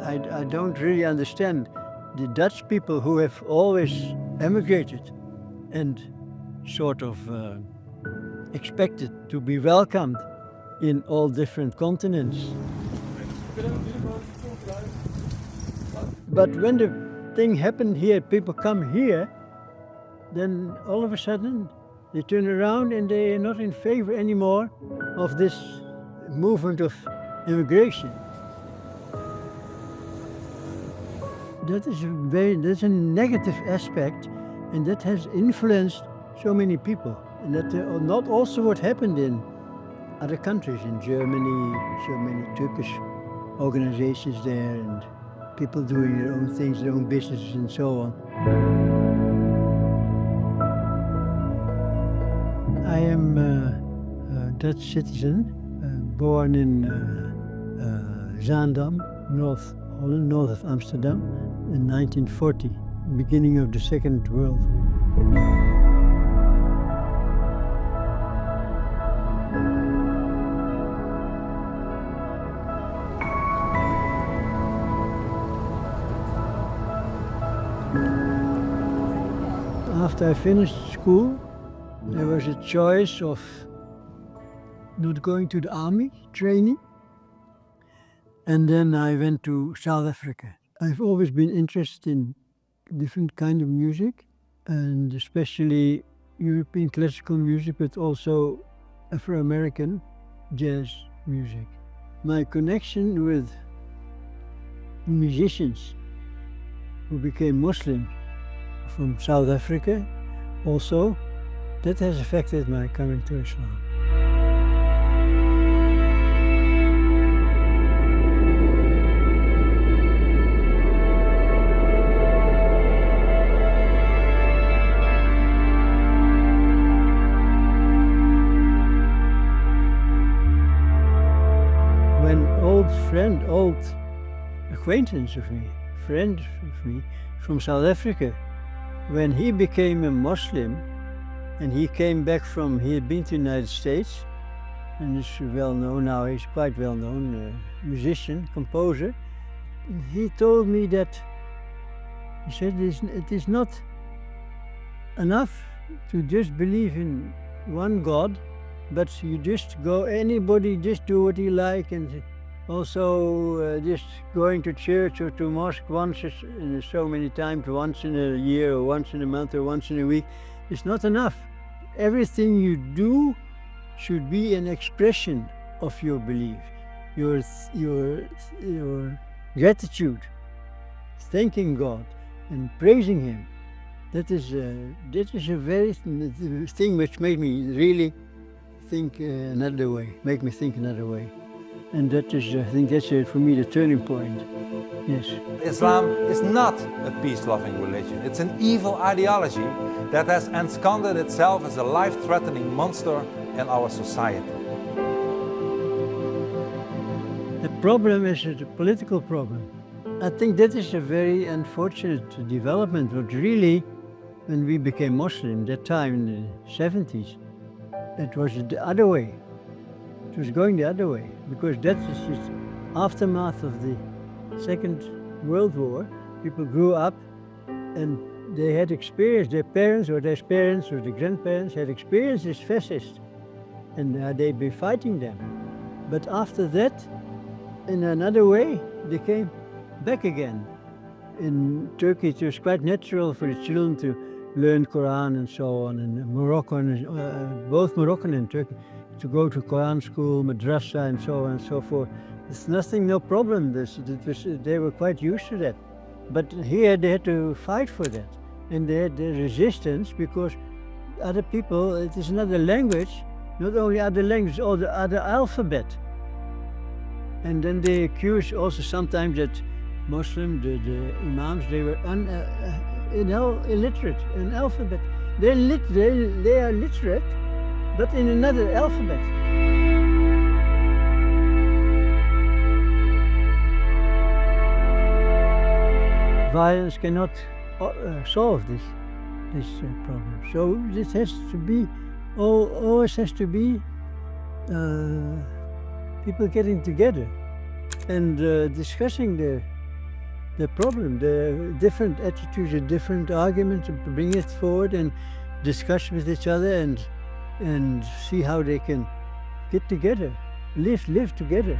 I don't really understand the Dutch people who have always emigrated and sort of expected to be welcomed in all different continents. But when the thing happened here, people come here, then all of a sudden they turn around and they are not in favor anymore of this movement of immigration. That's a negative aspect, and that has influenced so many people. And that not also what happened in other countries, in Germany, so many Turkish organizations there, and people doing their own things, their own businesses and so on. I am a Dutch citizen, born in Zaandam, North Holland, north of Amsterdam, in 1940, beginning of the Second World War. After I finished school, there was a choice of not going to the army training, and then I went to South Africa. I've always been interested in different kind of music, and especially European classical music, but also Afro-American jazz music. My connection with musicians who became Muslim from South Africa also, that has affected my coming to Islam. Old acquaintance of me, friend of me from South Africa, when he became a Muslim and he came back he had been to the United States, and is well known now, he's quite well known musician, composer. And he told me that, he said, it is not enough to just believe in one God, but you just go, anybody just do what he like, and also just going to church or to mosque once in so many times, once in a year or once in a month or once in a week, is not enough. Everything you do should be an expression of your belief, your gratitude, thanking God and praising Him. That is a very thing which made me really think another way, make me think another way. And that is, I think that's for me the turning point, yes. Islam is not a peace-loving religion. It's an evil ideology that has ensconced itself as a life-threatening monster in our society. The problem is a political problem. I think that is a very unfortunate development, but really, when we became Muslim, that time in the 70s, it was the other way. It was going the other way, because that is just aftermath of the Second World War. People grew up and they had experienced, their parents or their grandparents had experienced this fascist, and they'd been fighting them. But after that, in another way, they came back again. In Turkey, it was quite natural for the children to learn Quran and so on, and Moroccan, both Moroccan and Turkey, to go to Quran school, madrasa, and so on and so forth. It's nothing, no problem. They were quite used to that. But here they had to fight for that. And they had the resistance because other people, it is another language, not only other language, or the other alphabet. And then they accuse also sometimes that Muslim, the imams, they were illiterate in alphabet. They are literate, but in another alphabet. Violence cannot solve this problem. So this has to be, always has to be people getting together and discussing the the problem. The different attitudes and different arguments, bring it forward and discuss with each other and see how they can get together, live together.